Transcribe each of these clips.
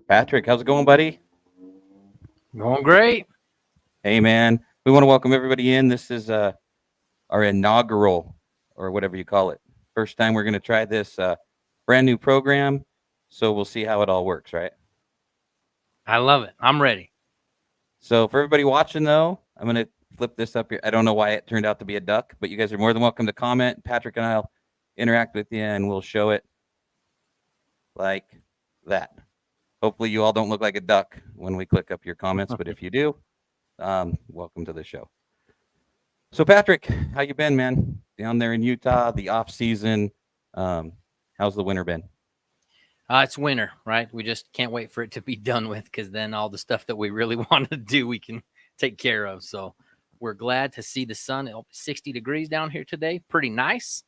Patrick, how's it going, buddy? Going great. Hey, man. We want to welcome everybody in. This is our inaugural, or whatever you call it. First time we're going to try this brand new program. So we'll see how it all works, right? I love it. I'm ready. So for everybody watching, though, I'm going to flip this up here. I don't know why it turned out to be a duck, but you guys are more than welcome to comment. Patrick and I'll interact with you, and we'll show it like that. Hopefully you all don't look like a duck when we click up your comments, but if you do, welcome to the show. So Patrick, how you been, man? Down there in Utah, the off season. How's the winter been? It's winter, right? We just can't wait for it to be done with, because then all the stuff that we really want to do, we can take care of. So we're glad to see the sun. It'll be 60 degrees down here today. Pretty nice.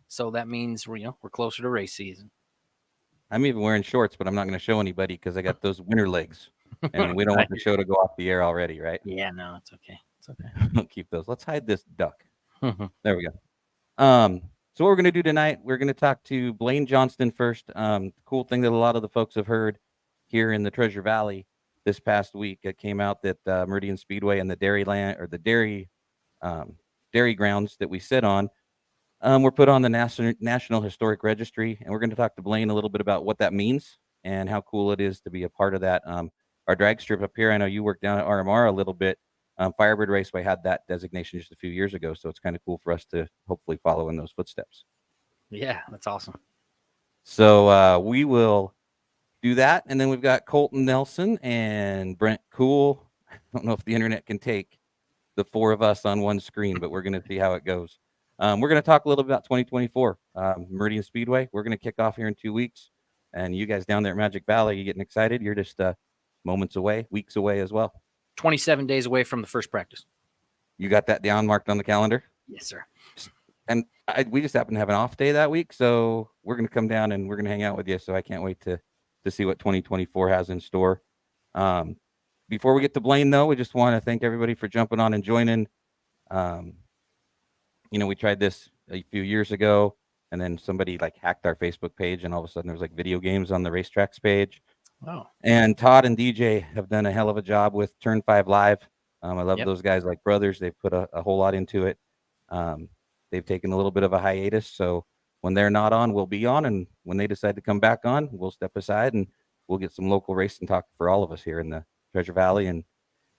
So that means we're closer to race season. I'm even wearing shorts, but I'm not going to show anybody because I got those winter legs, and we don't want the show to go off the air already, right? Yeah, no, it's okay. It's okay. I'll keep those. Let's hide this duck. There we go. So what we're going to do tonight, we're going to talk to Blaine Johnston first. The cool thing that a lot of the folks have heard here in the Treasure Valley this past week, it came out that Meridian Speedway and the dairy grounds that we sit on were put on the National Historic Registry, and we're going to talk to Blaine a little bit about what that means and how cool it is to be a part of that. Our drag strip up here, I know you worked down at RMR a little bit. Firebird Raceway had that designation just a few years ago, so it's kind of cool for us to hopefully follow in those footsteps. Yeah, that's awesome. So we will do that, and then we've got Colton Nelson and Brent Cool. I don't know if the internet can take the four of us on one screen, but we're going to see how it goes. We're going to talk a little bit about 2024 Meridian Speedway. We're going to kick off here in 2 weeks, and you guys down there at Magic Valley, you getting excited? You're just moments away, weeks away as well. 27 days away from the first practice. You got that down marked on the calendar? Yes, sir. And we just happen to have an off day that week, so we're going to come down and we're going to hang out with you. So I can't wait to see what 2024 has in store. Before we get to Blaine, though, we just want to thank everybody for jumping on and joining. We tried this a few years ago, and then somebody hacked our Facebook page, and all of a sudden there was video games on the racetracks page. Oh. And Todd and DJ have done a hell of a job with Turn 5 Live. I love those guys like brothers. They've put a whole lot into it. They've taken a little bit of a hiatus, so when they're not on, we'll be on, and when they decide to come back on, we'll step aside and we'll get some local racing talk for all of us here in the Treasure Valley and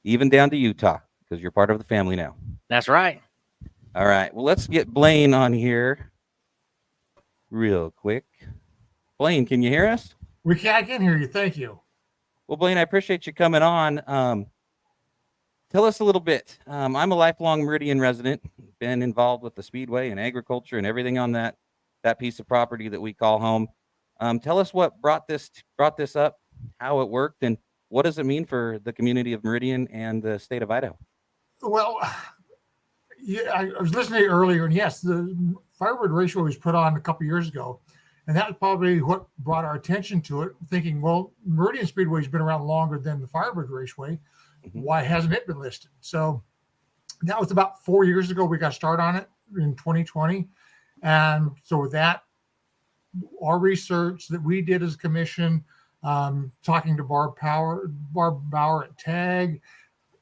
even down to Utah, because you're part of the family now. That's right. All right. Well, let's get Blaine on here real quick. Blaine, can you hear us? I can hear you. Thank you. Well, Blaine, I appreciate you coming on. Tell us a little bit. I'm a lifelong Meridian resident, been involved with the Speedway and agriculture and everything on that piece of property that we call home. Tell us what brought this up, how it worked, and what does it mean for the community of Meridian and the state of Idaho? Well, yeah, I was listening to you earlier, and yes, the Firebird Raceway was put on a couple years ago, and that was probably what brought our attention to it, thinking, well, Meridian Speedway has been around longer than the Firebird Raceway. Why hasn't it been listed? So that was about 4 years ago. We got started on it in 2020. And so with that, our research that we did as a commission, talking to Barb Bauer at TAG,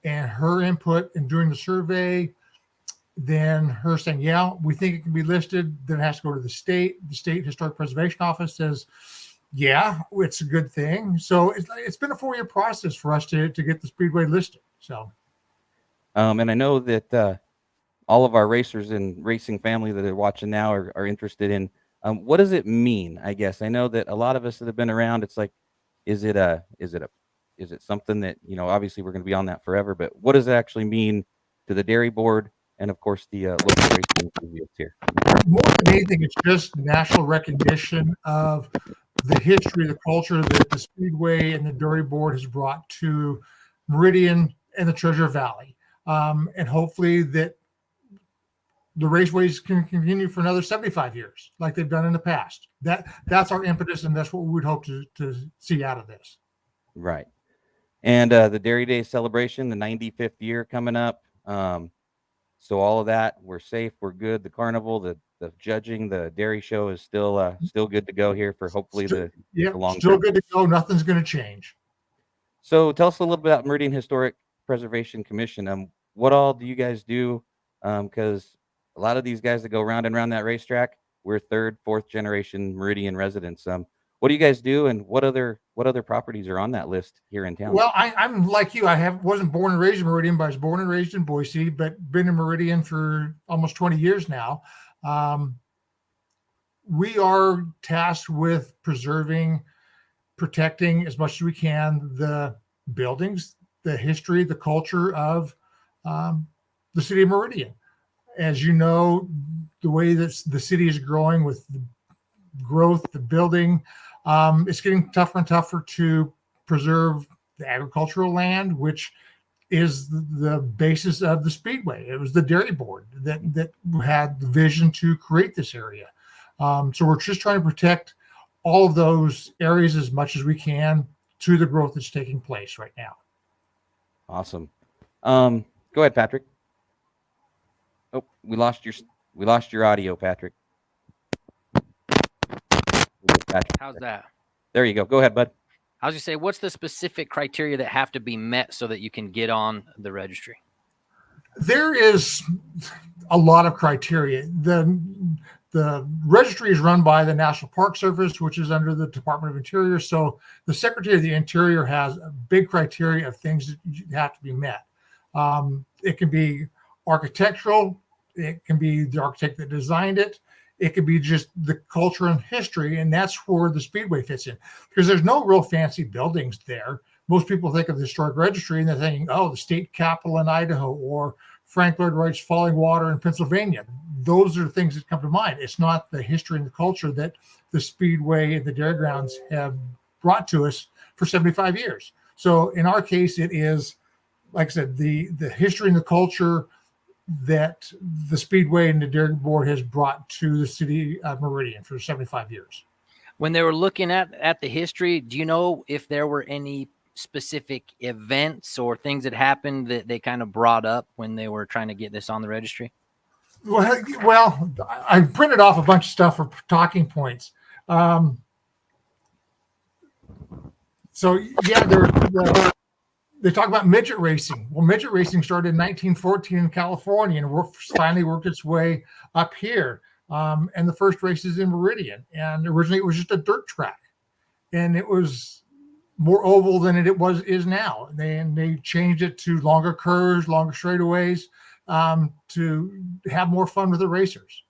and her input in doing the survey, then her saying, yeah, we think it can be listed. Then it has to go to the state. The state historic preservation office says, yeah, it's a good thing. So it's been a 4-year process for us to get the Speedway listed. So, and I know that all of our racers and racing family that are watching now are interested in what does it mean? I guess I know that a lot of us that have been around, it's like, is it something that, obviously we're going to be on that forever, but what does it actually mean to the dairy board and of course the local racing enthusiasts here? More than anything, it's just national recognition of the history, the culture that the Speedway and the Dairy Board has brought to Meridian and the Treasure Valley. And hopefully that the raceways can continue for another 75 years like they've done in the past. That's our impetus, and that's what we would hope to see out of this. Right. And the Dairy Day celebration, the 95th year coming up. So all of that, we're safe, we're good. The carnival, the judging, the dairy show is still good to go here for hopefully the long still term. good to go. Nothing's going to change. So tell us a little bit about Meridian Historic Preservation Commission. What all do you guys do? Because a lot of these guys that go round and round that racetrack, we're third, fourth generation Meridian residents. What do you guys do, and what other properties are on that list here in town? Well, I'm like you. Wasn't born and raised in Meridian, but I was born and raised in Boise, but been in Meridian for almost 20 years now. We are tasked with preserving, protecting as much as we can the buildings, the history, the culture of the city of Meridian. As you know, the way that the city is growing with the growth, the building, it's getting tougher and tougher to preserve the agricultural land, which is the basis of the Speedway. It was the dairy board that had the vision to create this area. So we're just trying to protect all of those areas as much as we can to the growth that's taking place right now. Awesome. Go ahead, Patrick. Oh, we lost your audio, Patrick. Patrick. How's that? There you go. Go ahead, bud. I was gonna say, what's the specific criteria that have to be met so that you can get on the registry? There is a lot of criteria. The registry is run by the National Park Service, which is under the Department of Interior. So the Secretary of the Interior has a big criteria of things that have to be met. It can be architectural. It can be the architect that designed it. It could be just the culture and history, and that's where the Speedway fits in. Because there's no real fancy buildings there. Most people think of the Historic Registry, and they're thinking, oh, the state capitol in Idaho, or Frank Lloyd Wright's Falling Water in Pennsylvania. Those are the things that come to mind. It's not the history and the culture that the Speedway and the Dairy Grounds have brought to us for 75 years. So in our case, it is, like I said, the history and the culture that the Speedway and the Dairy Board has brought to the city of Meridian for 75 years. When they were looking at the history, do you know if there were any specific events or things that happened that they kind of brought up when they were trying to get this on the registry? Well, I printed off a bunch of stuff for talking points. So yeah, they talk about midget racing. Well, midget racing started in 1914 in California and finally worked its way up here. And the first race is in Meridian. And originally it was just a dirt track, and it was more oval than it is now. They changed it to longer curves, longer straightaways, to have more fun with the racers.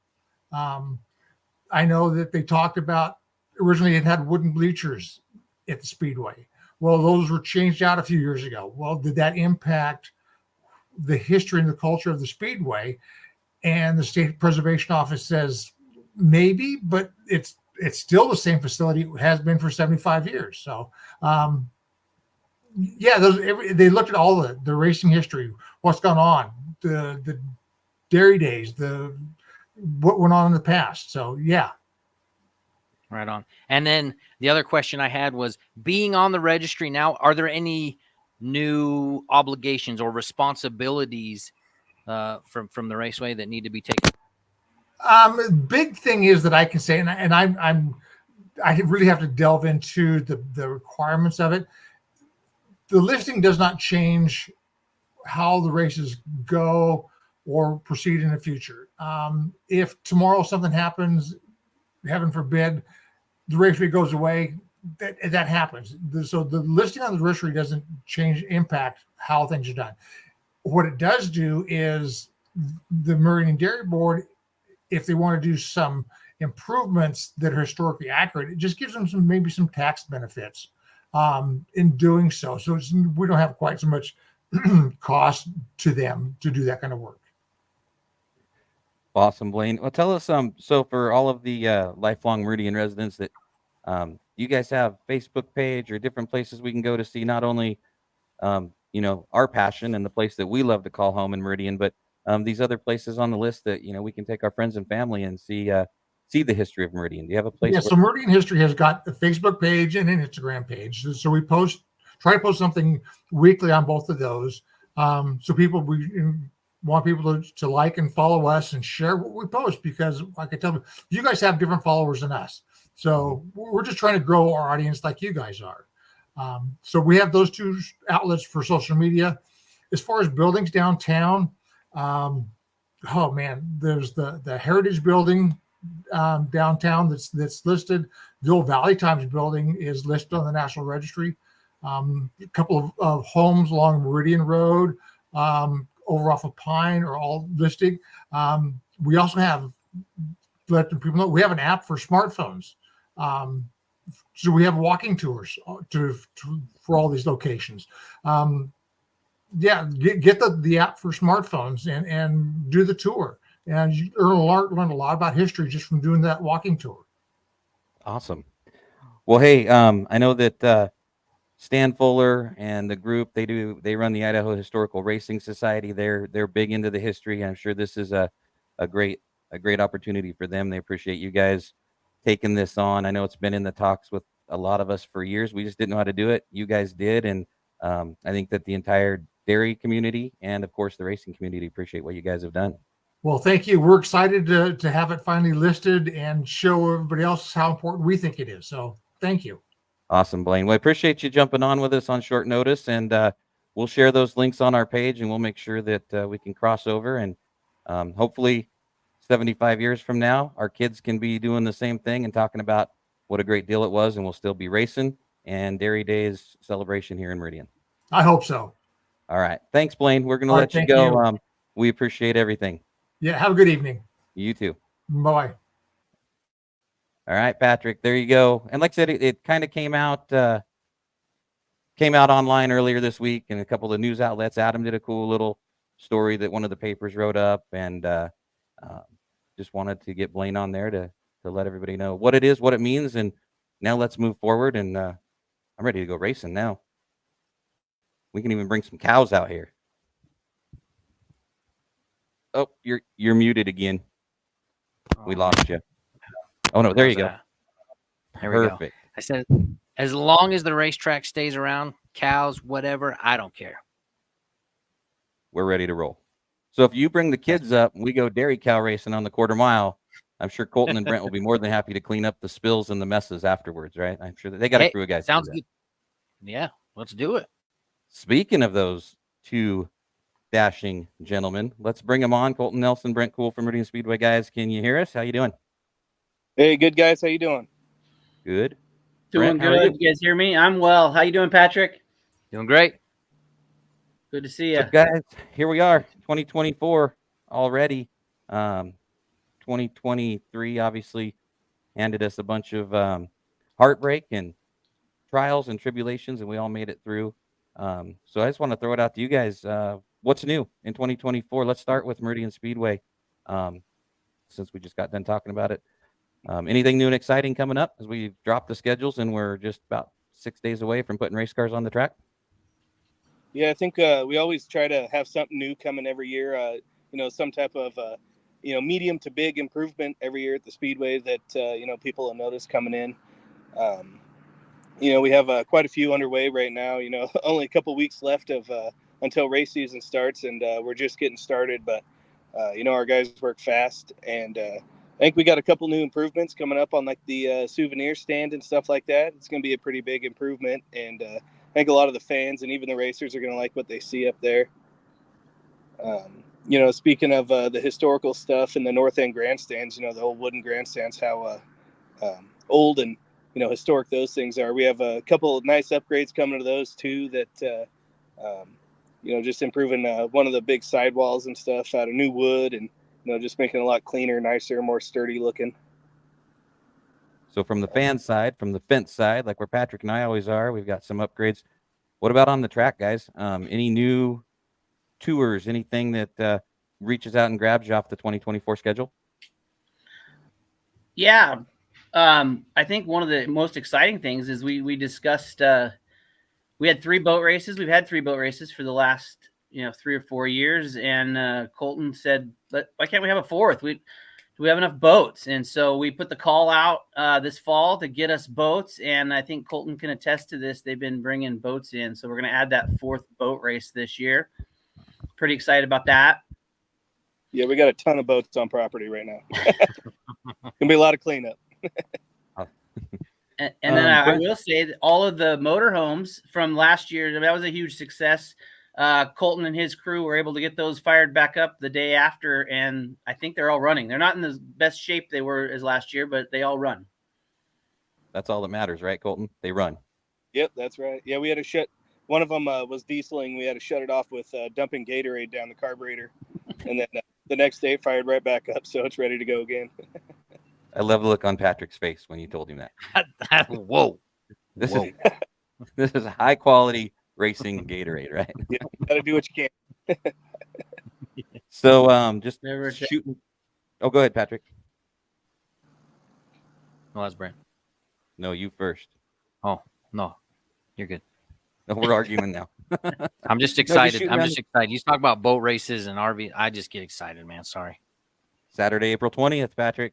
I know that they talked about, originally it had wooden bleachers at the Speedway. Well, those were changed out a few years ago. Well, did that impact the history and the culture of the Speedway? And the State Preservation Office says maybe, but it's still the same facility it has been for 75 years. So, yeah, they looked at all the racing history, what's gone on, the dairy days, what went on in the past. So, yeah. Right on. And then the other question I had was, being on the registry now, are there any new obligations or responsibilities from the raceway that need to be taken? Big thing is that I can say, and I really have to delve into the requirements of it. The listing does not change how the races go or proceed in the future. If tomorrow something happens, heaven forbid, the raceway goes away, that happens. So the listing on the registry doesn't impact how things are done. What it does do is the Meridian Dairy Board, if they want to do some improvements that are historically accurate, it just gives them maybe some tax benefits in doing so. So we don't have quite so much cost to them to do that kind of work. Awesome, Blaine. Well, tell us, so for all of the lifelong Meridian residents, that you guys have Facebook page or different places we can go to see not only our passion and the place that we love to call home in Meridian, but these other places on the list that we can take our friends and family and see the history of Meridian. Do you have a place? Yeah, so Meridian History has got a Facebook page and an Instagram page. So we try to post something weekly on both of those. So we want people to like and follow us and share what we post, because like I tell you, you guys have different followers than us. So we're just trying to grow our audience like you guys are. So we have those two outlets for social media. As far as buildings downtown, oh man, there's the Heritage Building downtown that's listed. The old Valley Times building is listed on the National Registry. A couple of homes along Meridian Road, over off of Pine, are all listed. We also have, let people know, we have an app for smartphones. So we have walking tours for all these locations. Get the app for smartphones and do the tour. And you learn a lot about history just from doing that walking tour. Awesome. Well, hey, I know that Stan Fuller and the group, they run the Idaho Historical Racing Society. They're big into the history. I'm sure this is a great opportunity for them. They appreciate you guys taking this on. I know it's been in the talks with a lot of us for years. We just didn't know how to do it. You guys did, and I think that the entire dairy community and of course the racing community appreciate what you guys have done. Well, thank you. We're excited to have it finally listed and show everybody else how important we think it is. So thank you. Awesome, Blaine. Well, I appreciate you jumping on with us on short notice, and we'll share those links on our page, and we'll make sure that we can cross over, and hopefully 75 years from now, our kids can be doing the same thing and talking about what a great deal it was, and we'll still be racing and Dairy Days celebration here in Meridian. I hope so. All right. Thanks, Blaine. We're going to let you Thank go. you. We appreciate everything. Yeah, have a good evening. You too. Bye. All right, Patrick, there you go. And like I said, it kind of came out online earlier this week in a couple of news outlets. Adam did a cool little story that one of the papers wrote up, and just wanted to get Blaine on there to let everybody know what it is, what it means. And now let's move forward, and I'm ready to go racing now. We can even bring some cows out here. Oh, you're muted again. We lost you. Oh no, there you go. There we go. Perfect. I said, as long as the racetrack stays around, cows, whatever, I don't care. We're ready to roll. So if you bring the kids up and we go dairy cow racing on the quarter mile, I'm sure Colton and Brent will be more than happy to clean up the spills and the messes afterwards, right? I'm sure that they got a crew of guys. Sounds good. Yeah, let's do it. Speaking of those two dashing gentlemen, let's bring them on. Colton Nelson, Brent Cool from Meridian Speedway. Guys, can you hear us? How you doing? Hey, good guys. How you doing? Good. Doing Brent, how are good. You guys hear me? I'm well. How you doing, Patrick? Doing great. Good to see you. So guys, here we are, 2024 already. 2023 obviously handed us a bunch of heartbreak and trials and tribulations, and we all made it through. So I just want to throw it out to you guys. What's new in 2024? Let's start with Meridian Speedway, since we just got done talking about it. Anything new and exciting coming up as we drop the schedules and we're just about 6 days away from putting race cars on the track? Yeah, I think we always try to have something new coming every year. Some type of medium to big improvement every year at the Speedway that people will notice coming in. We have quite a few underway right now. Only a couple weeks left of until race season starts, and we're just getting started. But our guys work fast, and I think we got a couple new improvements coming up on like the souvenir stand and stuff like that. It's going to be a pretty big improvement, and I think a lot of the fans and even the racers are going to like what they see up there. Speaking of the historical stuff in the north end grandstands, the old wooden grandstands, how old and historic those things are. We have a couple of nice upgrades coming to those too. That just improving one of the big sidewalls and stuff out of new wood, and just making it a lot cleaner, nicer, more sturdy looking. So from the fan side, from the fence side, like where Patrick and I always are, we've got some upgrades. What about on the track, guys? Any new tours, anything that reaches out and grabs you off the 2024 schedule? Yeah. I think one of the most exciting things is we discussed, we had 3 boat races. We've had 3 boat races for the last, 3 or 4 years. And Colton said, why can't we have a 4th? Do we have enough boats? And so we put the call out this fall to get us boats. And I think Colton can attest to this. They've been bringing boats in. So we're going to add that 4th boat race this year. Pretty excited about that. Yeah, we got a ton of boats on property right now. Gonna be a lot of cleanup. And then I Brent- will say that all of the motorhomes from last year, that was a huge success. Colton and his crew were able to get those fired back up the day after, and I think they're all running. They're not in the best shape they were as last year, but they all run. That's all that matters, right, Colton? They run. Yep, that's right. Yeah, we had to shut. One of them was dieseling. We had to shut it off with dumping Gatorade down the carburetor, and then the next day fired right back up, so it's ready to go again. I love the look on Patrick's face when you told him that. Whoa. This Whoa. is this is high quality racing Gatorade, right? Yeah, got to do what you can. So just Never a check. shooting. Oh, go ahead, Patrick. No, that's Brent. No, you first. Oh, no. You're good. No, we're arguing now. I'm just just excited. shooting I'm around just excited. You talk about boat races and RV. I just get excited, man. Sorry. Saturday, April 20th, Patrick.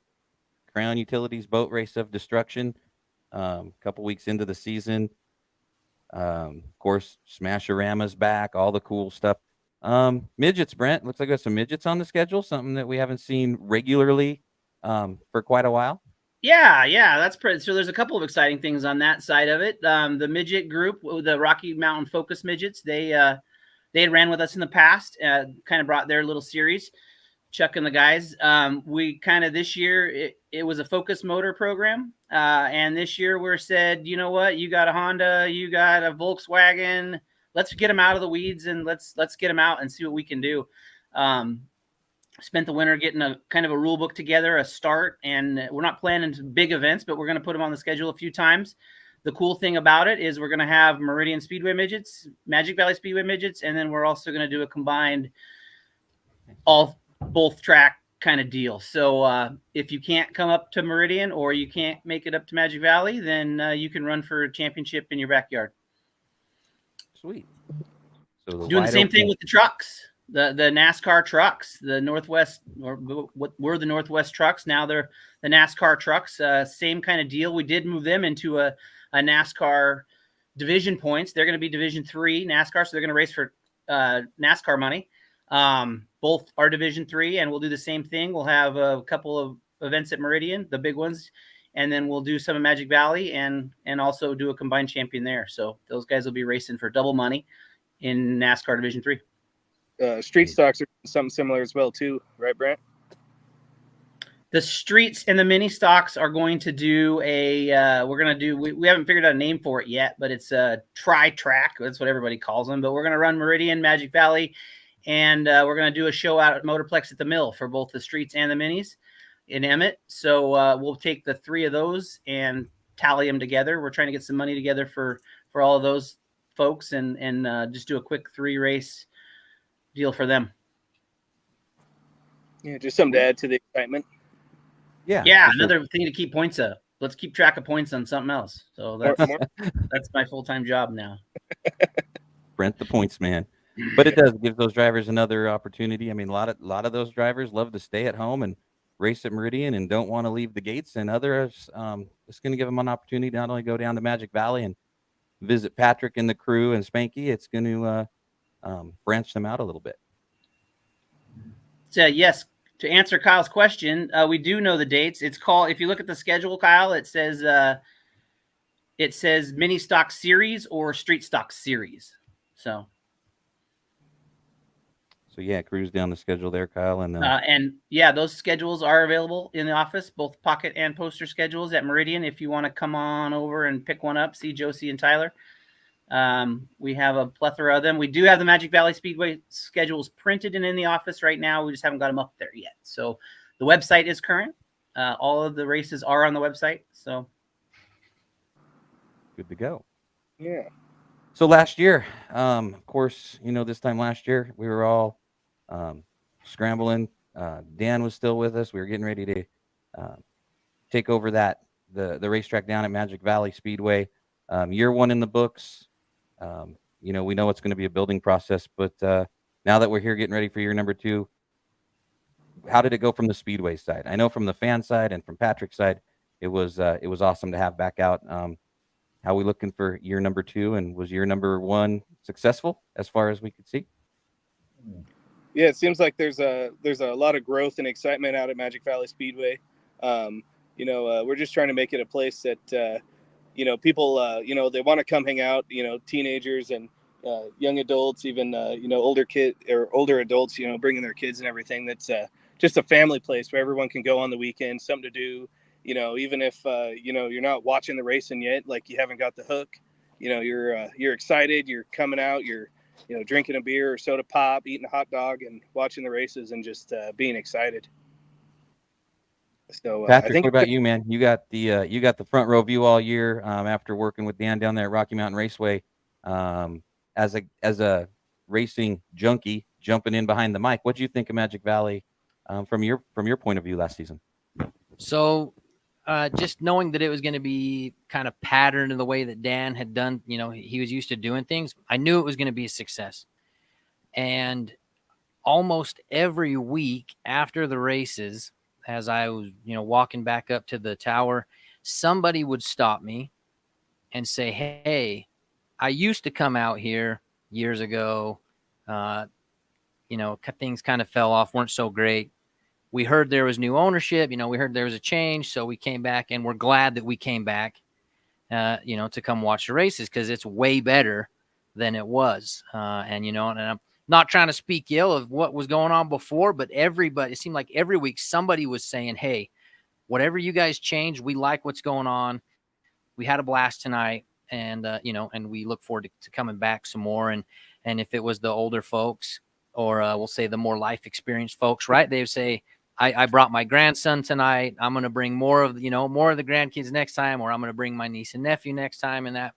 Crown Utilities Boat Race of Destruction. A couple weeks into the season. Of course, Smash-A-Rama's back, all the cool stuff. Midgets, Brent. Looks like we got some midgets on the schedule, something that we haven't seen regularly for quite a while. Yeah, that's pretty. So there's a couple of exciting things on that side of it. The midget group, the Rocky Mountain Focus Midgets, they had ran with us in the past, kind of brought their little series. Chuck and the guys, we kind of this year it was a focus motor program, and this year we're said, you know what, you got a Honda, you got a Volkswagen, let's get them out of the weeds and let's get them out and see what we can do. Spent the winter getting a kind of a rule book together, a start, and we're not planning big events, but we're going to put them on the schedule a few times. The cool thing about it is we're going to have Meridian Speedway midgets, Magic Valley Speedway midgets, and then we're also going to do a combined both track kind of deal. So if you can't come up to Meridian or you can't make it up to Magic Valley, then you can run for a championship in your backyard. Sweet. So Doing the same thing with the trucks, the NASCAR trucks, the Northwest, or what were the Northwest trucks. Now they're the NASCAR trucks. Same kind of deal. We did move them into a NASCAR division points. They're going to be Division 3 NASCAR, so they're going to race for NASCAR money. Both are Division 3, and we'll do the same thing. We'll have a couple of events at Meridian, the big ones, and then we'll do some in Magic Valley and also do a combined champion there. So those guys will be racing for double money in NASCAR Division 3. Street stocks are something similar as well too, right, Brent? The streets and the mini stocks are going to do we haven't figured out a name for it yet, but it's a tri-track. That's what everybody calls them. But we're going to run Meridian, Magic Valley, and we're going to do a show out at Motorplex at the Mill for both the streets and the minis in Emmett. So we'll take the three of those and tally them together. We're trying to get some money together for all of those folks and just do a quick 3-race deal for them. Yeah, just something to add to the excitement. Yeah, another thing to keep points up. Let's keep track of points on something else. So that's my full-time job now. Brent the points man. But it does give those drivers another opportunity. I mean, a lot of those drivers love to stay at home and race at Meridian and don't want to leave the gates. And others, it's going to give them an opportunity to not only go down to Magic Valley and visit Patrick and the crew and Spanky. It's going to branch them out a little bit. So yes, to answer Kyle's question, we do know the dates. It's called, if you look at the schedule, Kyle, it says mini stock series or street stock series. So yeah, cruise down the schedule there, Kyle. And yeah, those schedules are available in the office, both pocket and poster schedules at Meridian. If you want to come on over and pick one up, see Josie and Tyler. We have a plethora of them. We do have the Magic Valley Speedway schedules printed and in the office right now. We just haven't got them up there yet. So the website is current. All of the races are on the website. So good to go. Yeah. So last year, of course, this time last year, we were all scrambling. Dan was still with us. We were getting ready to take over the racetrack down at Magic Valley Speedway. Year one in the books. We know it's going to be a building process, but now that we're here getting ready for year number 2, how did it go from the Speedway side? I know from the fan side and from Patrick's side, it was awesome to have back out. How are we looking for year number 2, and was year number 1 successful as far as we could see? Yeah, it seems like there's a lot of growth and excitement out at Magic Valley Speedway. We're just trying to make it a place that people, they want to come hang out, teenagers and young adults, even, older adults, bringing their kids and everything. That's just a family place where everyone can go on the weekend, something to do, even if, you're not watching the racing yet, like you haven't got the hook, you're excited, you're coming out, you're, drinking a beer or soda pop, eating a hot dog and watching the races and just being excited. So Patrick, I think what about you, man? You got the front row view all year after working with Dan down there at Rocky Mountain Raceway. As a racing junkie, jumping in behind the mic, what do you think of Magic Valley from your point of view last season? So just knowing that it was going to be kind of patterned in the way that Dan had done, he was used to doing things, I knew it was going to be a success. And almost every week after the races, as I was, walking back up to the tower, somebody would stop me and say, "Hey, I used to come out here years ago. Things kind of fell off, weren't so great. We heard there was new ownership. We heard there was a change. So we came back, and we're glad that we came back, to come watch the races because it's way better than it was." And I'm not trying to speak ill of what was going on before, but it seemed like every week somebody was saying, "Hey, whatever you guys changed, we like what's going on. We had a blast tonight. And, and we look forward to coming back some more." And if it was the older folks or we'll say the more life experienced folks, right, they would say, I brought my grandson tonight. I'm going to bring more of the grandkids next time, or I'm going to bring my niece and nephew next time. And that,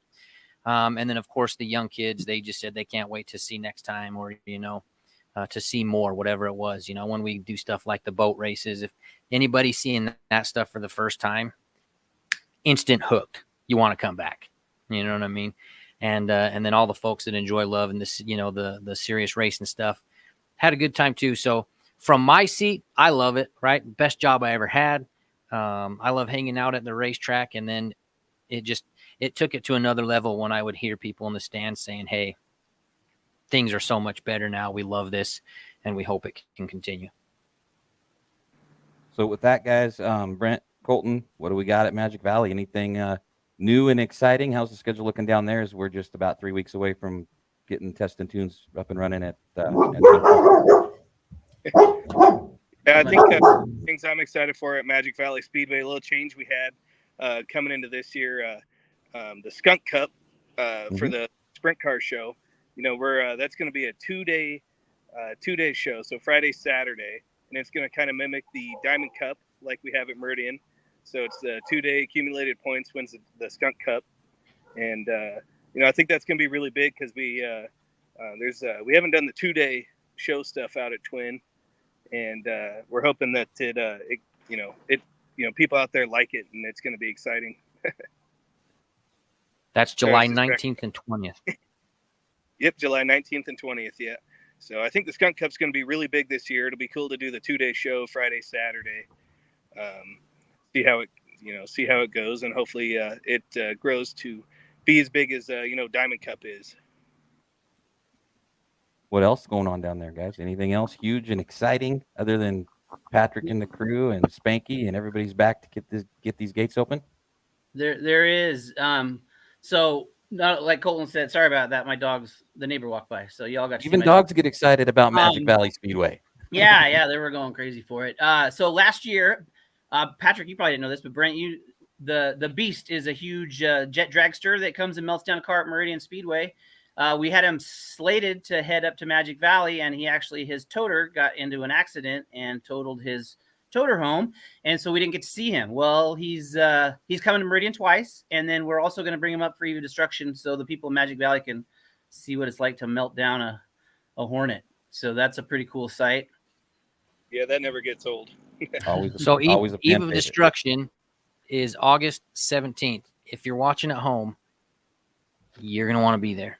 and then of course the young kids, they just said they can't wait to see next time, or, to see more, whatever it was, when we do stuff like the boat races, if anybody's seeing that stuff for the first time, instant hooked, you want to come back. You know what I mean? And then all the folks that enjoy love and this, the serious racing stuff had a good time too. So from my seat, I love it, right? Best job I ever had. I love hanging out at the racetrack. And then it took it to another level when I would hear people in the stands saying, "Hey, things are so much better now. We love this and we hope it can continue." So with that, guys, Brent, Colton, what do we got at Magic Valley? Anything new and exciting? How's the schedule looking down there as we're just about 3 weeks away from getting Test and Tunes up and running at Yeah, I think things I'm excited for at Magic Valley Speedway, a little change we had coming into this year, the Skunk Cup for the sprint car show. That's going to be a two-day show, so Friday, Saturday, and it's going to kind of mimic the Diamond Cup like we have at Meridian. So it's the 2-day accumulated points wins the Skunk Cup, and I think that's going to be really big because we haven't done the 2-day show stuff out at Twin, and we're hoping that people out there like it, and it's going to be exciting. That's July 19th and 20th. Yep, July 19th and 20th. Yeah. So I think the Skunk Cup's going to be really big this year. It'll be cool to do the 2-day show Friday, Saturday. See how it goes, and hopefully it grows to be as big as Diamond Cup is. What else going on down there, guys? Anything else huge and exciting other than Patrick and the crew and Spanky and everybody's back to get these gates open? There is. So not like Colton said, sorry about that. The neighbor walked by, so y'all got to even dogs get excited about Magic Valley Speedway. Yeah, they were going crazy for it. So last year, Patrick, you probably didn't know this, but Brent, the Beast is a huge jet dragster that comes and melts down a car at Meridian Speedway. We had him slated to head up to Magic Valley, and his toter got into an accident and totaled his toter home, and so we didn't get to see him. Well, he's coming to Meridian twice, and then we're also going to bring him up for EVO Destruction so the people in Magic Valley can see what it's like to melt down a Hornet. So that's a pretty cool sight. Yeah, that never gets old. always EVO Destruction is August 17th. If you're watching at home, you're going to want to be there.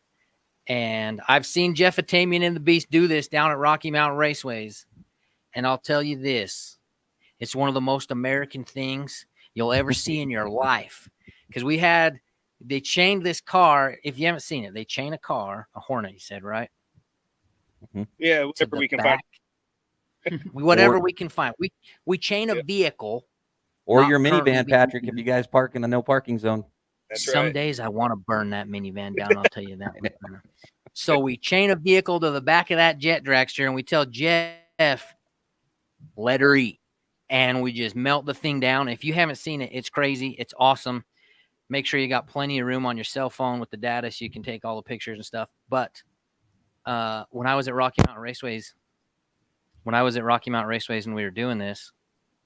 And I've seen Jeff Atamian and the Beast do this down at Rocky Mountain Raceways. And I'll tell you this, it's one of the most American things you'll ever see in your life. Because they chained this car. If you haven't seen it, they chain a car, a Hornet, you said, right? Mm-hmm. Yeah, whatever we can find. Whatever we can find. We chain a vehicle. Or your minivan, Patrick, if you guys park in a no parking zone. That's Some right. days I want to burn that minivan down. I'll tell you that. So we chain a vehicle to the back of that jet dragster, and we tell Jeff, let her eat. And we just melt the thing down. If you haven't seen it, it's crazy. It's awesome. Make sure you got plenty of room on your cell phone with the data so you can take all the pictures and stuff. But when I was at Rocky Mountain Raceways and we were doing this,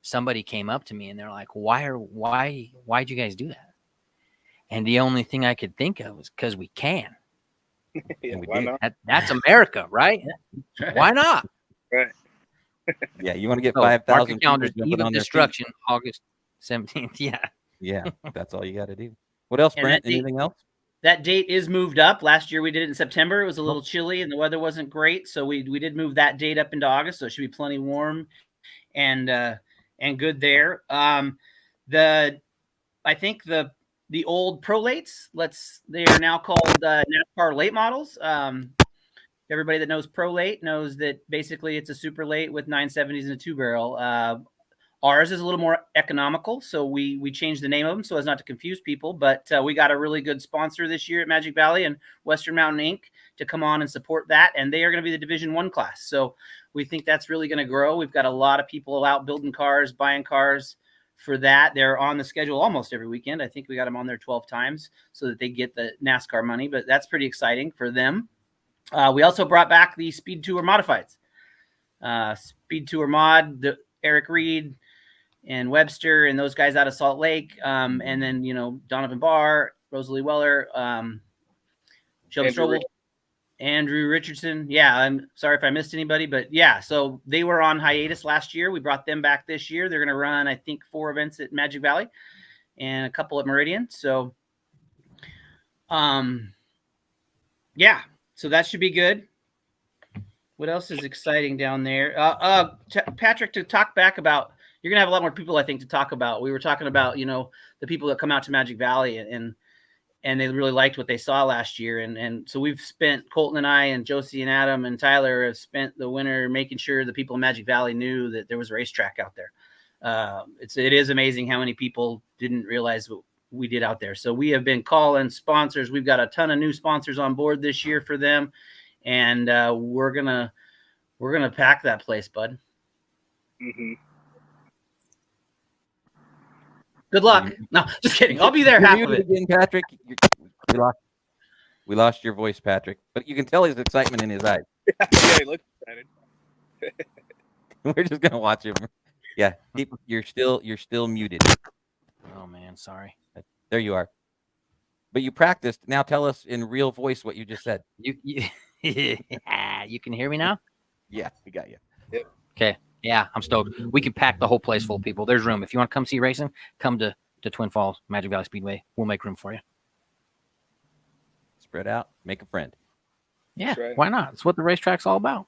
somebody came up to me and they're like, why'd you guys do that? And the only thing I could think of was because we can. Yeah, we why did. not? That's America, right? Why not? Right. Yeah, you want to get So, mark 5,000 your people calendars. jumping Eve on of their feet. Destruction, August 17th. Yeah. Yeah, that's all you got to do. What else, And Brent? that date- Anything else? That date is moved up. Last year we did it in September. It was a little chilly and the weather wasn't great, so we did move that date up into August. So it should be plenty warm and good there. I think the old pro lates, they are now called NASCAR late models. Everybody that knows pro late knows that basically it's a super late with 970s and a 2-barrel. Ours is a little more economical, so we changed the name of them so as not to confuse people. But we got a really good sponsor this year at Magic Valley and Western Mountain Inc. to come on and support that, and they are going to be the Division I class. So we think that's really going to grow. We've got a lot of people out building cars, buying cars for that. They're on the schedule almost every weekend. I think we got them on there 12 times so that they get the NASCAR money, but that's pretty exciting for them. We also brought back the Speed Tour Modifieds. Speed Tour Mod, Eric Reed and Webster and those guys out of Salt Lake. And then, Donovan Barr, Rosalie Weller, Shelby Strobel, Andrew Richardson. Yeah, I'm sorry if I missed anybody, but yeah, so they were on hiatus last year. We brought them back this year. They're going to run, I think, 4 events at Magic Valley and a couple at Meridian. So, yeah, so that should be good. What else is exciting down there? Patrick, to talk back about, you're going to have a lot more people, I think, to talk about. We were talking about, the people that come out to Magic Valley and they really liked what they saw last year. And so we've spent, Colton and I and Josie and Adam and Tyler have spent the winter making sure the people in Magic Valley knew that there was a racetrack out there. It is amazing how many people didn't realize what we did out there. So we have been calling sponsors. We've got a ton of new sponsors on board this year for them. And we're gonna pack that place, bud. Mm-hmm. Good luck. No, just kidding. I'll be there half of it. Again, Patrick. We lost your voice, Patrick, but you can tell his excitement in his eyes. Yeah, he looks excited. We're just gonna watch him. Yeah, you're still muted. Oh man, sorry. There you are. But you practiced. Now tell us in real voice what you just said. You can hear me now? Yeah, we got you. Okay. Yeah, I'm stoked. We can pack the whole place full of people. There's room. If you want to come see racing, come to Twin Falls, Magic Valley Speedway. We'll make room for you. Spread out, make a friend. Yeah, right. Why not? It's what the racetrack's all about.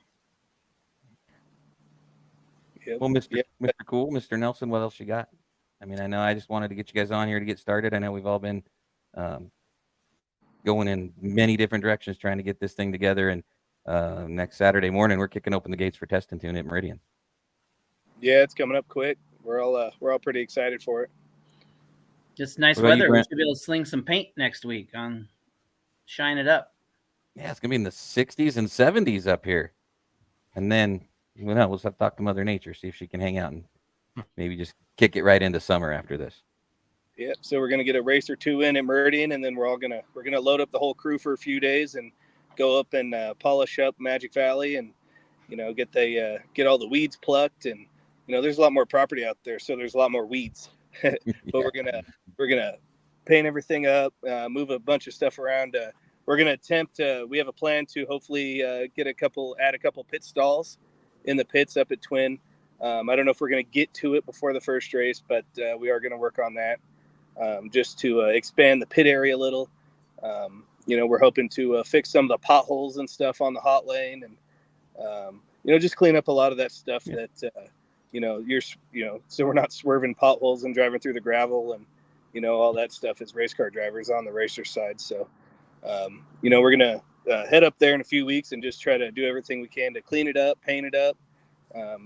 Yep. Well, Mr. Cool, Mr. Nelson, what else you got? I mean, I know I just wanted to get you guys on here to get started. I know we've all been going in many different directions trying to get this thing together. And next Saturday morning, we're kicking open the gates for Test and Tune at Meridian. Yeah, it's coming up quick. We're all pretty excited for it. It's nice What about you, weather. We Brent? should be able to sling some paint next week on shine it up. Yeah, it's gonna be in the 60s and 70s up here, and then we'll have to talk to Mother Nature, see if she can hang out and maybe just kick it right into summer after this. Yeah, so we're gonna get a race or two in at Meridian, and then we're gonna load up the whole crew for a few days and go up and polish up Magic Valley, and get all the weeds plucked, and there's a lot more property out there, so there's a lot more weeds. But we're gonna paint everything up, move a bunch of stuff around. We're gonna attempt. We have a plan to hopefully add a couple pit stalls in the pits up at Twin. I don't know if we're gonna get to it before the first race, but we are gonna work on that just to expand the pit area a little. We're hoping to fix some of the potholes and stuff on the hot lane, and just clean up a lot of that stuff that so we're not swerving potholes and driving through the gravel and all that stuff as race car drivers on the racer side. So we're gonna head up there in a few weeks and just try to do everything we can to clean it up, paint it up,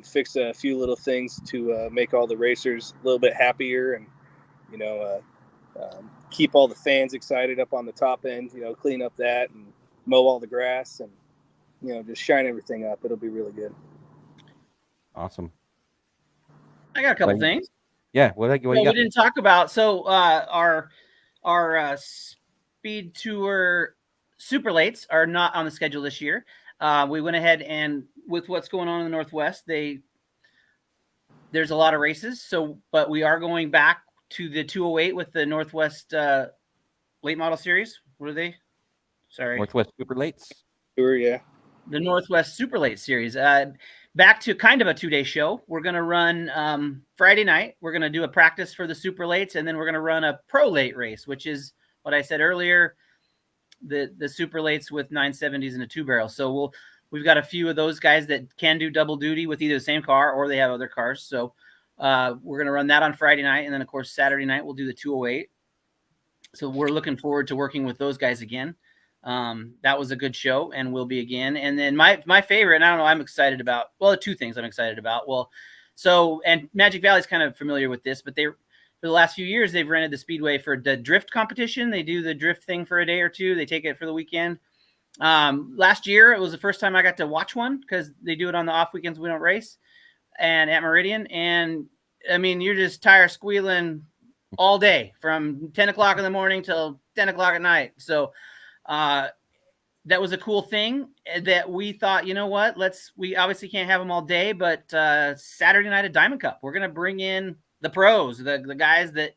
fix a few little things to make all the racers a little bit happier, and keep all the fans excited up on the top end, clean up that and mow all the grass and, just shine everything up. It'll be really good. Awesome. I got a couple Like- things. Yeah. What do you We got? didn't talk about. So our speed tour super lates are not on the schedule this year. We went ahead and with what's going on in the Northwest, there's a lot of races. So, but we are going back to the 208 with the Northwest late model series. What are they? Sorry. Northwest Super Lates. Sure, yeah. The Northwest Super Late Series. Back to kind of a 2-day show. We're going to run Friday night. We're going to do a practice for the Super Lates, and then we're going to run a Pro Late race, which is what I said earlier, the Super Lates with 970s and a 2-barrel. So we've got a few of those guys that can do double duty with either the same car or they have other cars. So we're going to run that on Friday night, and then, of course, Saturday night we'll do the 208. So we're looking forward to working with those guys again. That was a good show and will be again. And then my favorite, and I don't know, I'm excited about, well, two things I'm excited about. Well, and Magic Valley's kind of familiar with this, but for the last few years, they've rented the Speedway for the drift competition. They do the drift thing for a day or two. They take it for the weekend. Last year, it was the first time I got to watch one because they do it on the off weekends we don't race and at Meridian. And I mean, you're just tire squealing all day from 10 o'clock in the morning till 10 o'clock at night. So, that was a cool thing that we thought, you know what, we obviously can't have them all day, but Saturday night at Diamond Cup, we're going to bring in the pros, the guys that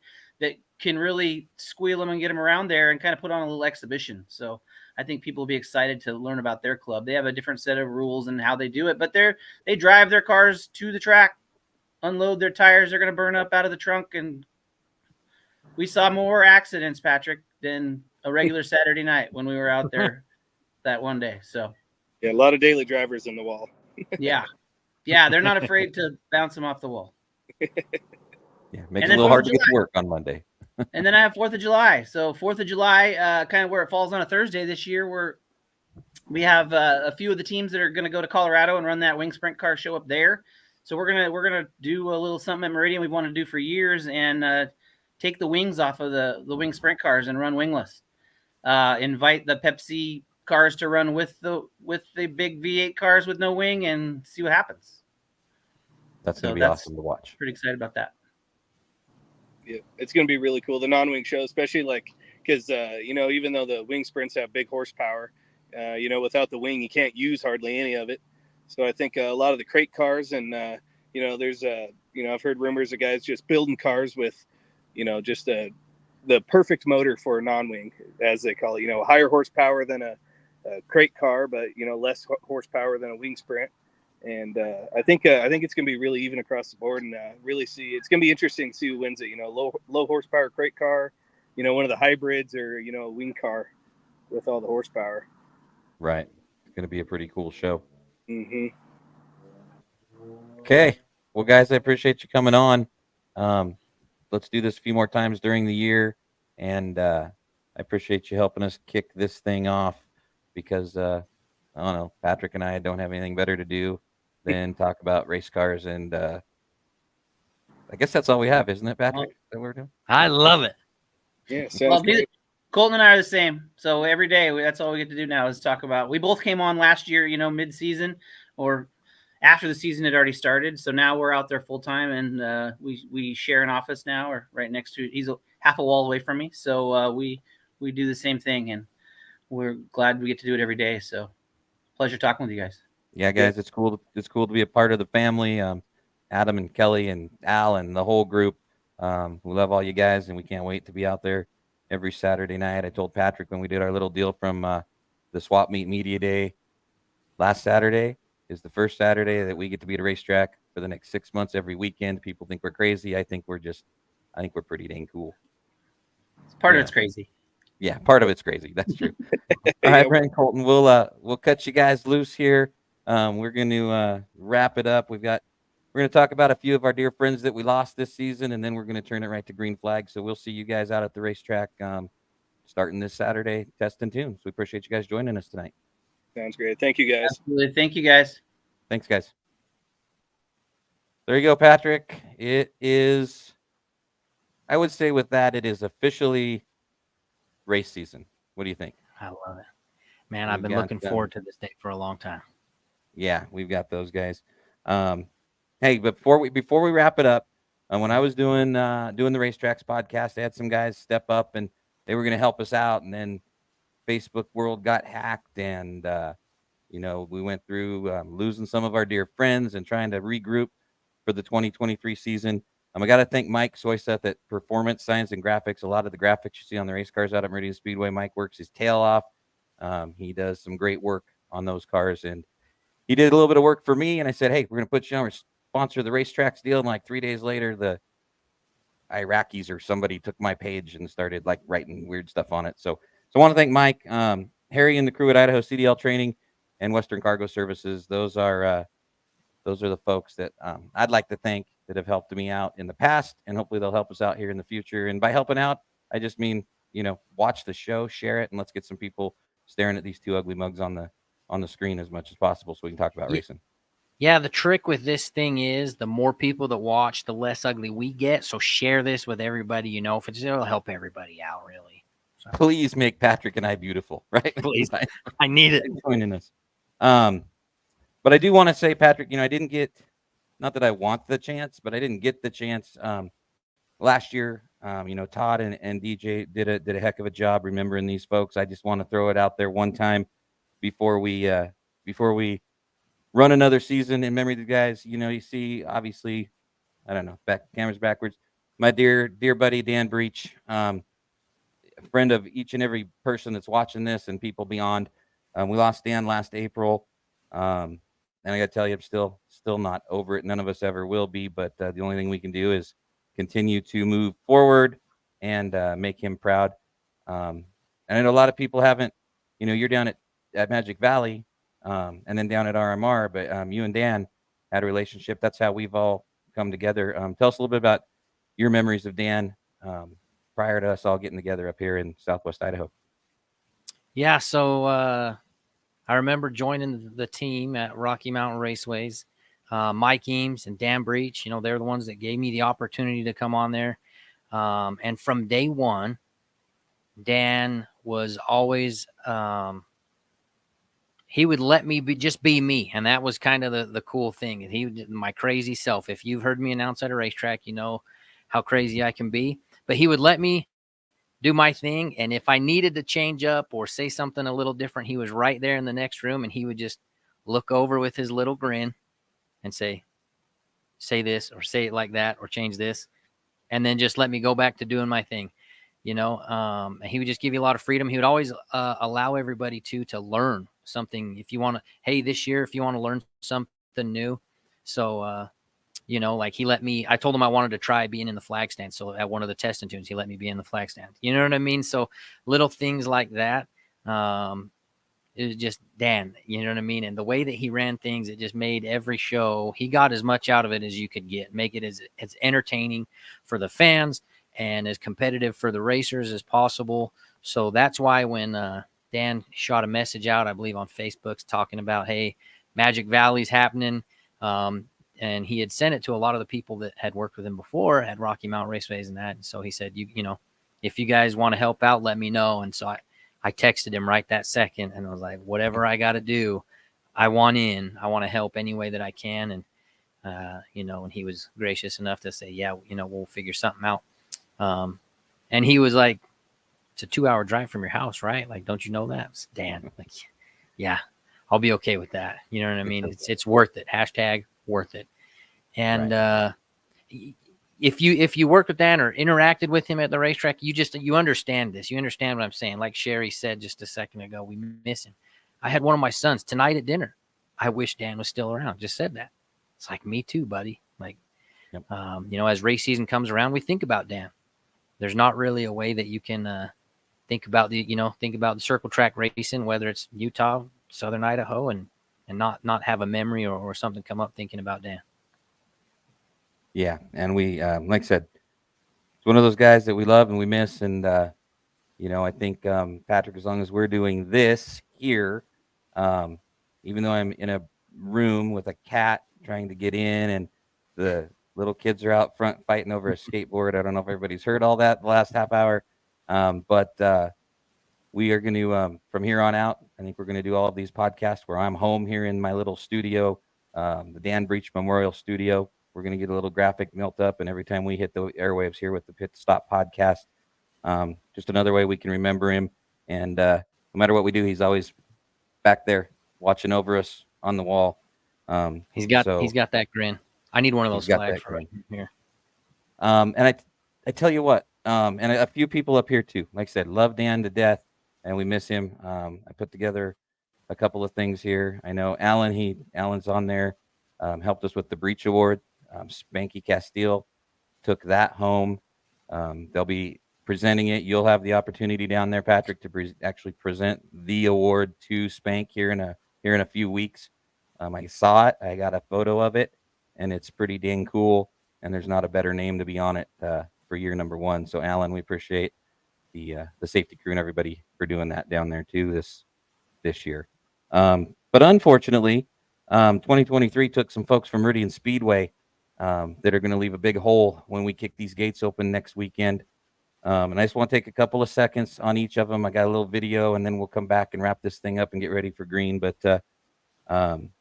can really squeal them and get them around there and kind of put on a little exhibition. So I think people will be excited to learn about their club. They have a different set of rules and how they do it, but they drive their cars to the track, unload their tires. They're going to burn up out of the trunk. And we saw more accidents, Patrick, than a regular Saturday night when we were out there that one day. So yeah, a lot of daily drivers in the wall. yeah, they're not afraid to bounce them off the wall. Yeah, makes And it a then little 4th hard of to get to July. work on Monday. And then I have 4th of July. So 4th of July, kind of where it falls on a Thursday this year, we have a few of the teams that are going to go to Colorado and run that wing sprint car show up there. So we're gonna do a little something at Meridian we've wanted to do for years and take the wings off of the wing sprint cars and run wingless. Invite the Pepsi cars to run with the big V8 cars with no wing and see what happens. That's going So to be that's- awesome to watch. Pretty excited about that. Yeah, it's going to be really cool. The non-wing show, especially because, even though the wing sprints have big horsepower, without the wing, you can't use hardly any of it. So I think a lot of the crate cars and, there's, I've heard rumors of guys just building cars with, just the perfect motor for a non-wing, as they call it, higher horsepower than a crate car, but, less horsepower than a wing sprint. And I think it's going to be really even across the board, and really see. It's going to be interesting to see who wins it. Low horsepower crate car, one of the hybrids, or a wing car with all the horsepower. Right. It's going to be a pretty cool show. Mm-hmm. Okay. Well, guys, I appreciate you coming on. Let's do this a few more times during the year, and I appreciate you helping us kick this thing off because I don't know, Patrick and I don't have anything better to do than talk about race cars, and I guess that's all we have, isn't it, Patrick? Is that what we're doing? I love it. Yeah, sounds Well, great. Colton and I are the same. So every day, that's all we get to do now is talk about. We both came on last year, mid-season or after the season had already started. So now we're out there full time, and we share an office now, or right next to. He's half a wall away from me, so we do the same thing, and we're glad we get to do it every day. So pleasure talking with you guys. Yeah, guys, it's cool. It's cool to be a part of the family. Adam and Kelly and Al and the whole group. We love all you guys, and we can't wait to be out there every Saturday night. I told Patrick when we did our little deal from the Swap Meet Media Day last Saturday is the first Saturday that we get to be at a racetrack for the next 6 months every weekend. People think we're crazy. I think we're pretty dang cool. Part Yeah. of it's crazy. Yeah, part of it's crazy. That's true. All right, Brent and Colton, we'll cut you guys loose here. We're going to wrap it up. We're going to talk about a few of our dear friends that we lost this season, and then we're going to turn it right to green flag. So we'll see you guys out at the racetrack starting this Saturday, Test and Tunes. We appreciate you guys joining us tonight. Sounds great. Thank you, guys. Absolutely. Thank you, guys. Thanks, guys. There you go, Patrick. It is I would say with that, it is officially race season. What do you think? I love it, man. We've I've been got, looking forward to this day for a long time. Yeah, we've got those guys. Hey, before we wrap it up, when I was doing the Racetracks podcast, I had some guys step up and they were going to help us out, and then Facebook world got hacked, and we went through losing some of our dear friends and trying to regroup for the 2023 season. I got to thank Mike Soyseth at Performance Science and Graphics. A lot of the graphics you see on the race cars out at Meridian Speedway, Mike works his tail off. He does some great work on those cars, and he did a little bit of work for me. And I said, hey, we're going to put you on, sponsor the Racetracks deal. And like 3 days later, the Iraqis or somebody took my page and started like writing weird stuff on it. So I want to thank Mike, Harry, and the crew at Idaho CDL Training and Western Cargo Services. Those are the folks that I'd like to thank that have helped me out in the past, and hopefully they'll help us out here in the future. And by helping out, I just mean, watch the show, share it, and let's get some people staring at these two ugly mugs on the screen as much as possible so we can talk about racing. Yeah, the trick with this thing is the more people that watch, the less ugly we get. So share this with everybody, if it'll help everybody out, really. So, please make Patrick and I beautiful, right? Please. I need it. Joining us. But I do want to say, Patrick, I didn't get, not that I want the chance, but I didn't get the chance last year. Todd and DJ did a heck of a job remembering these folks. I just want to throw it out there one time before we run another season in memory of the guys. You see, obviously, I don't know, cameras backwards. My dear buddy Dan Breach, a friend of each and every person that's watching this and people beyond. We lost Dan last April. And I got to tell you, I'm still not over it. None of us ever will be. But the only thing we can do is continue to move forward and make him proud. And I know a lot of people haven't, you're down at Magic Valley and then down at RMR, but you and Dan had a relationship. That's how we've all come together. Tell us a little bit about your memories of Dan prior to us all getting together up here in Southwest Idaho. Yeah, so I remember joining the team at Rocky Mountain Raceways. Mike Eames and Dan Breach, they're the ones that gave me the opportunity to come on there. And from day one, Dan was always, he would let me just be me. And that was kind of the cool thing. He was my crazy self. If you've heard me announce at a racetrack, you know how crazy I can be. But he would let me do my thing. And if I needed to change up or say something a little different, he was right there in the next room, and he would just look over with his little grin and say this or say it like that or change this. And then just let me go back to doing my thing, and he would just give you a lot of freedom. He would always allow everybody to learn something. If you want to, hey, this year, if you want to learn something new. So, like he let me, I told him I wanted to try being in the flag stand. So at one of the testing tunes, he let me be in the flag stand. You know what I mean? So little things like that. It was just Dan, you know what I mean? And the way that he ran things, it just made every show, he got as much out of it as you could get, make it as entertaining for the fans and as competitive for the racers as possible. So that's why when Dan shot a message out, I believe on Facebook, talking about, hey, Magic Valley's happening. And he had sent it to a lot of the people that had worked with him before at Rocky Mountain Raceways and that. And so he said, if you guys want to help out, let me know. And so I texted him right that second, and I was like, whatever I got to do, I want in. I want to help any way that I can. And, and he was gracious enough to say, yeah, we'll figure something out. And he was like, it's a 2-hour drive from your house, right? Like, don't you know that? It's Dan. Like, yeah, I'll be okay with that. You know what I mean? It's worth it. # worth it. And right. If you worked with Dan or interacted with him at the racetrack, you understand this. You understand what I'm saying. Like Sherry said just a second ago, we miss him. I had one of my sons tonight at dinner. I wish Dan was still around. Just said that. It's like, me too, buddy. Like, yep. As race season comes around, we think about Dan. There's not really a way that you can think about the circle track racing, whether it's Utah, Southern Idaho, and not have a memory or something come up thinking about Dan. Yeah, and we, like I said, it's one of those guys that we love and we miss. And, I think, Patrick, as long as we're doing this here, even though I'm in a room with a cat trying to get in and the Little kids are out front fighting over a skateboard. I don't know if everybody's heard all that the last half hour, but we are going to, from here on out, I think we're going to do all of these podcasts where I'm home here in my little studio, the Dan Breach Memorial Studio. We're going to get a little graphic built up, and every time we hit the airwaves here with the Pit Stop podcast, just another way we can remember him. And no matter what we do, he's always back there watching over us on the wall. He's got that grin. I need one of those flags for right here. And I tell you what, and a few people up here too. Like I said, love Dan to death, and we miss him. I put together a couple of things here. I know Alan's on there, helped us with the Breach Award. Spanky Castile took that home. They'll be presenting it. You'll have the opportunity down there, Patrick, to actually present the award to Spank here in a few weeks. I saw it. I got a photo of it, and it's pretty dang cool. And there's not a better name to be on it for year number 1. So, Alan, we appreciate the safety crew and everybody for doing that down there too this year. But unfortunately, 2023 took some folks from Meridian Speedway that are going to leave a big hole when we kick these gates open next weekend. And I just want to take a couple of seconds on each of them. I got a little video, and then we'll come back and wrap this thing up and get ready for green. But I'm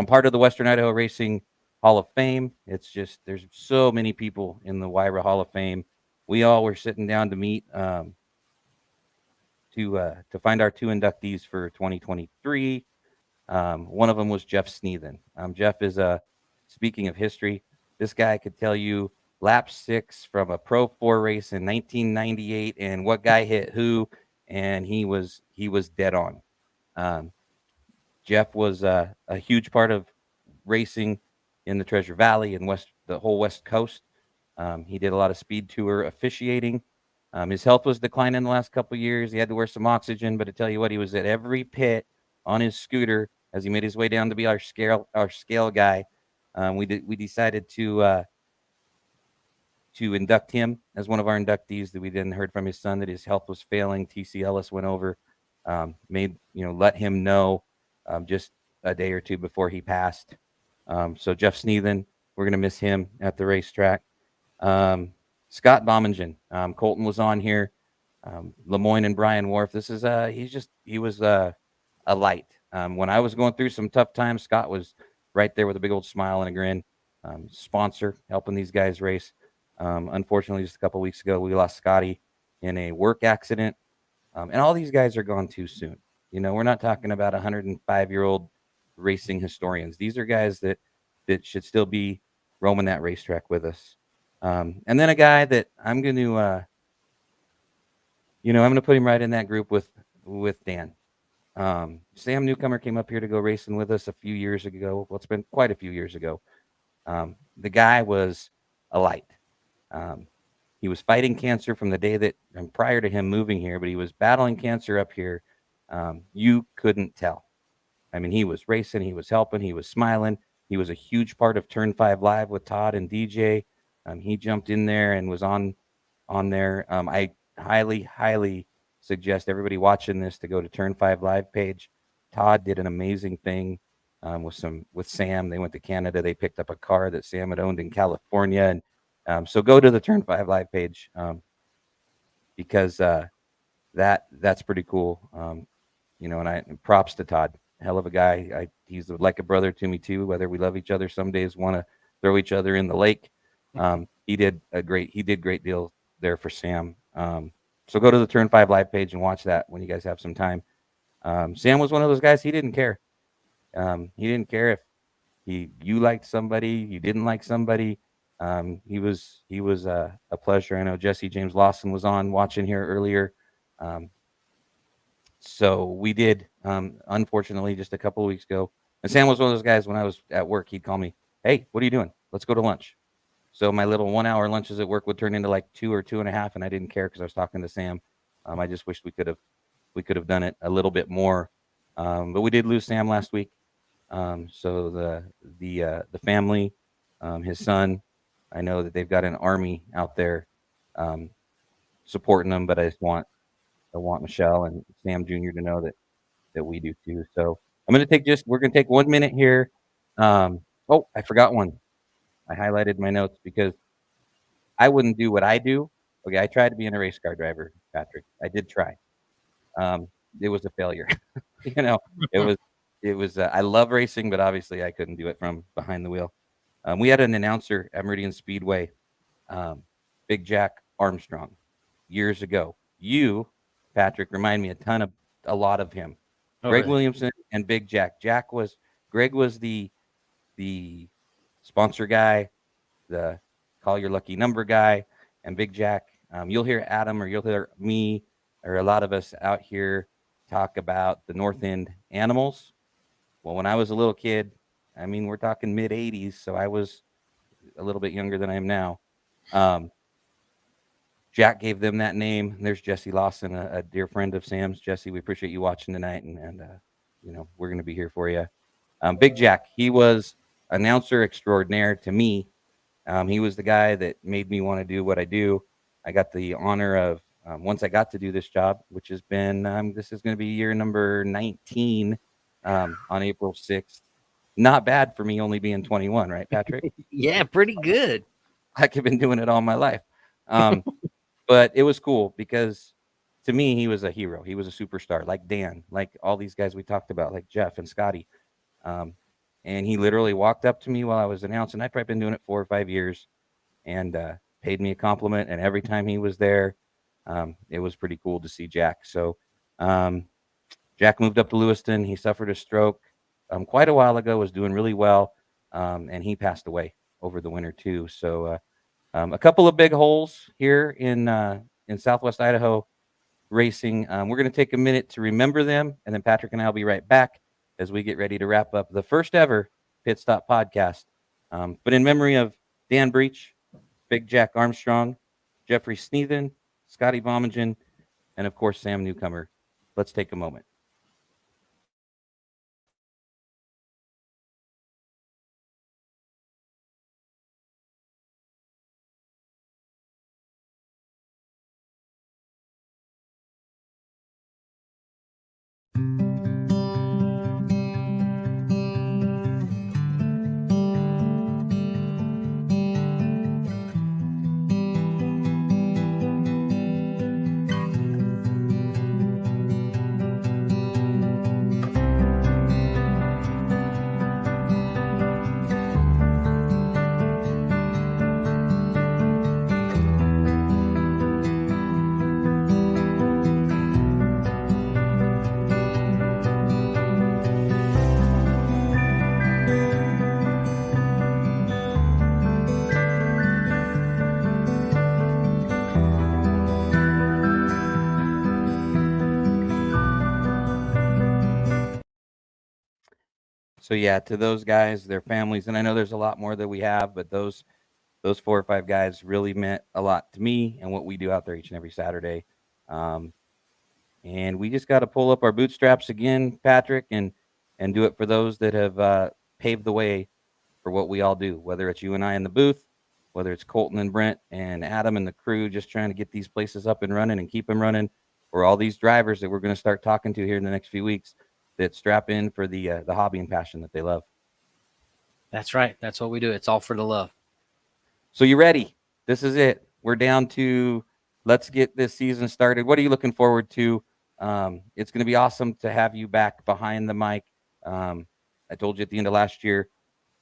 part of the Western Idaho Racing Hall of Fame. It's just there's so many people in the WIRA Hall of Fame. We all were sitting down to meet to find our 2 inductees for 2023. One of them was Jeff Sneathen. Jeff is speaking of history, this guy could tell you lap 6 from a Pro 4 race in 1998 and what guy hit who, and he was dead on. Jeff was a huge part of racing in the Treasure Valley and the whole West Coast. He did a lot of speed tour officiating. His health was declining the last couple of years. He had to wear some oxygen, but I tell you what, he was at every pit on his scooter as he made his way down to be our scale guy. We decided to induct him as one of our inductees. That we then heard from his son that his health was failing. TC Ellis went over, let him know just a day or two before he passed. So Jeff Sneathen, we're going to miss him at the racetrack. Scott Bommingen, Colton was on here. Lemoyne and Brian Wharf. This is he was a light. When I was going through some tough times, Scott was right there with a big old smile and a grin. Sponsor, helping these guys race. Unfortunately, just a couple weeks ago, we lost Scotty in a work accident. And all these guys are gone too soon. We're not talking about 105-year-old racing historians. These are guys that should still be roaming that racetrack with us. And then a guy that I'm going to, I'm going to put him right in that group with Dan. Sam Newcomer came up here to go racing with us a few years ago. Well, it's been quite a few years ago. The guy was a light. He was fighting cancer from the day that, and prior to him moving here, but he was battling cancer up here. You couldn't tell. I mean, he was racing, he was helping, he was smiling. He was a huge part of Turn 5 Live with Todd and DJ. He jumped in there and was on there. I highly suggest everybody watching this to go to Turn 5 Live page. Todd did an amazing thing with Sam. They went to Canada. They picked up a car that Sam had owned in California. And so go to the Turn 5 Live page because that's pretty cool. And props to Todd. Hell of a guy. He's like a brother to me too, whether we love each other. Some days want to throw each other in the lake. He did great deal there for Sam. So go to the Turn 5 Live page and watch that when you guys have some time. Sam was one of those guys. He didn't care. He didn't care if you liked somebody, you didn't like somebody. He was a pleasure. I know Jesse James Lawson was on watching here earlier. So we did, unfortunately, just a couple of weeks ago. And Sam was one of those guys when I was at work, he'd call me, "Hey, what are you doing? Let's go to lunch." So my little 1 hour lunches at work would turn into like 2 or 2.5, and I didn't care because I was talking to Sam. I just wished we could have done it a little bit more. But we did lose Sam last week. So the family, his son, I know that they've got an army out there supporting them, but I want Michelle and Sam Jr. to know that we do too. So we're going to take 1 minute here. I forgot one. I highlighted my notes because I wouldn't do what I do. Okay, I tried to be a race car driver, Patrick. I did try. It was a failure. you know, it was I love racing, but obviously I couldn't do it from behind the wheel. We had an announcer at Meridian Speedway, um, Big Jack Armstrong, years ago. You, Patrick, remind me a lot of him. Oh, Greg really? Williamson and Big Jack. Greg was the sponsor guy, the call your lucky number guy, and Big Jack. You'll hear Adam or you'll hear me or a lot of us out here talk about the North End animals. Well, when I was a little kid, I mean, we're talking mid 80s, so I was a little bit younger than I am now. Um, Jack gave them that name. There's Jesse Lawson, a dear friend of Sam's. Jesse, we appreciate you watching tonight, and we're going to be here for you. Big Jack, he was announcer extraordinaire to me. He was the guy that made me want to do what I do. I got the honor of once I got to do this job, which has been this is going to be year number 19 on April 6th. Not bad for me only being 21, right, Patrick? Yeah, pretty good. Like I've been doing it all my life. But it was cool because to me, he was a hero. He was a superstar, like Dan, like all these guys we talked about, like Jeff and Scotty. And he literally walked up to me while I was announcing. I'd probably been doing it 4 or 5 years and paid me a compliment. And every time he was there, it was pretty cool to see Jack. So Jack moved up to Lewiston. He suffered a stroke quite a while ago, was doing really well. And he passed away over the winter too. So a couple of big holes here in Southwest Idaho racing. We're going to take a minute to remember them, and then Patrick and I will be right back as we get ready to wrap up the first ever Pit Stop podcast. But in memory of Dan Breach, Big Jack Armstrong, Jeffrey Sneathen, Scotty Bommingen, and of course Sam Newcomer, let's take a moment. So yeah, to those guys, their families, and I know there's a lot more that we have, but those 4 or 5 guys really meant a lot to me and what we do out there each and every Saturday. And we just got to pull up our bootstraps again, Patrick, and do it for those that have paved the way for what we all do, whether it's you and I in the booth, whether it's Colton and Brent and Adam and the crew just trying to get these places up and running and keep them running, or all these drivers that we're going to start talking to here in the next few weeks that strap in for the hobby and passion that they love. That's right. That's what we do. It's all for the love. So you ready? This is it. We're down to let's get this season started. What are you looking forward to? It's going to be awesome to have you back behind the mic. I told you at the end of last year,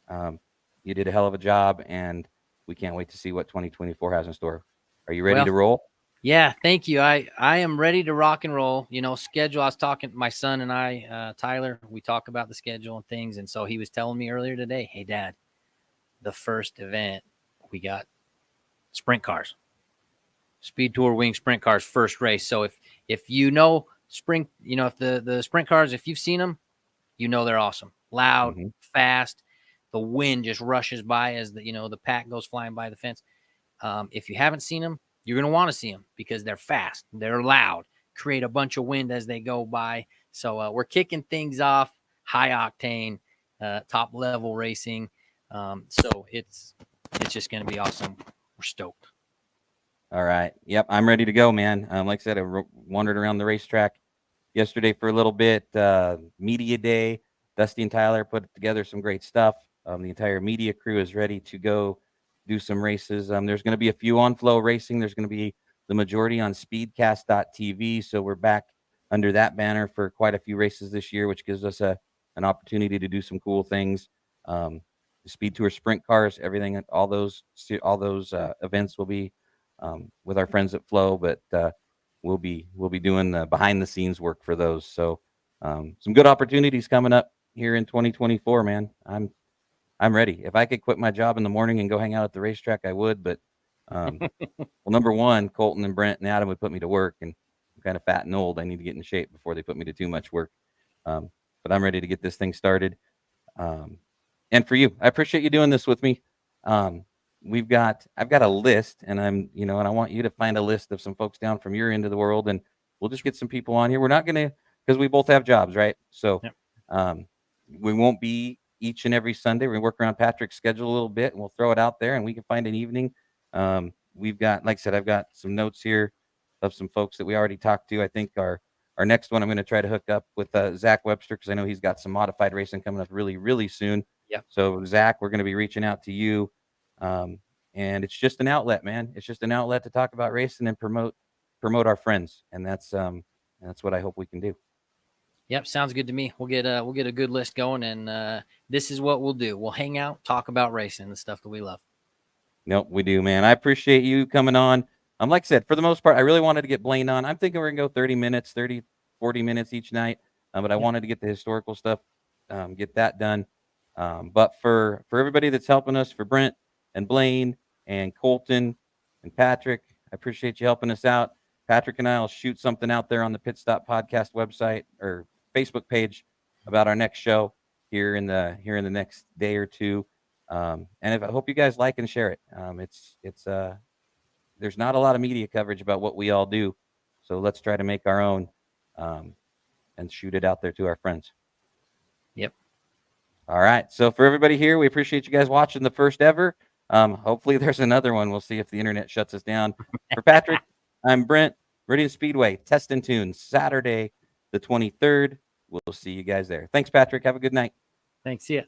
you did a hell of a job, and we can't wait to see what 2024 has in store. Are you ready to roll? Yeah, thank you. I am ready to rock and roll. Schedule. I was talking to my son and I, Tyler, we talk about the schedule and things. And so he was telling me earlier today, hey, Dad, the first event, we got sprint cars, Speed Tour Wing sprint cars, first race. So if you know sprint, if the sprint cars, if you've seen them, they're awesome, loud, fast. The wind just rushes by as the pack goes flying by the fence. If you haven't seen them, you're going to want to see them because they're fast, they're loud, create a bunch of wind as they go by. So we're kicking things off, high octane, top level racing. So it's just going to be awesome. We're stoked. All right. Yep. I'm ready to go, man. Like I said, I wandered around the racetrack yesterday for a little bit. Media day. Dusty and Tyler put together some great stuff. The entire media crew is ready to go do some races. There's going to be a few on Flow Racing. There's going to be the majority on speedcast.tv. So we're back under that banner for quite a few races this year, which gives us an opportunity to do some cool things. The Speed Tour sprint cars, everything, all those events will be with our friends at Flow, but we'll be doing the behind the scenes work for those. So some good opportunities coming up here in 2024, man. I'm ready. If I could quit my job in the morning and go hang out at the racetrack, I would. But well, number one, Colton and Brent and Adam would put me to work, and I'm kind of fat and old. I need to get in shape before they put me to too much work. But I'm ready to get this thing started. And for you, I appreciate you doing this with me. I've got a list, and and I want you to find a list of some folks down from your end of the world, and we'll just get some people on here. We're not gonna, because we both have jobs, right? So Yep. We won't be each and every Sunday. We're gonna work around Patrick's schedule a little bit, and we'll throw it out there, and we can find an evening. We've got, like I said, I've got some notes here of some folks that we already talked to. I think our next one, I'm going to try to hook up with Zach Webster, because I know he's got some modified racing coming up really, really soon. Yep. So Zach, we're going to be reaching out to you. And it's just an outlet, man. It's just an outlet to talk about racing and promote our friends. And that's what I hope we can do. Yep, sounds good to me. We'll get a good list going, and this is what we'll do. We'll hang out, talk about racing, the stuff that we love. Nope, we do, man. I appreciate you coming on. Like I said, for the most part, I really wanted to get Blaine on. I'm thinking we're gonna go 30 minutes, 30, 40 minutes each night. But I wanted to get the historical stuff, get that done. But for everybody that's helping us, for Brent and Blaine and Colton and Patrick, I appreciate you helping us out. Patrick and I will shoot something out there on the Pit Stop Podcast website or Facebook page about our next show here in the next day or two. And I hope you guys like and share it. There's not a lot of media coverage about what we all do, so let's try to make our own and shoot it out there to our friends. Yep. All right. So for everybody here, we appreciate you guys watching the first ever. Hopefully there's another one. We'll see if the internet shuts us down. For Patrick, I'm Brent. Meridian Speedway Test and Tune, Saturday the 23rd. We'll see you guys there. Thanks, Patrick. Have a good night. Thanks. See ya.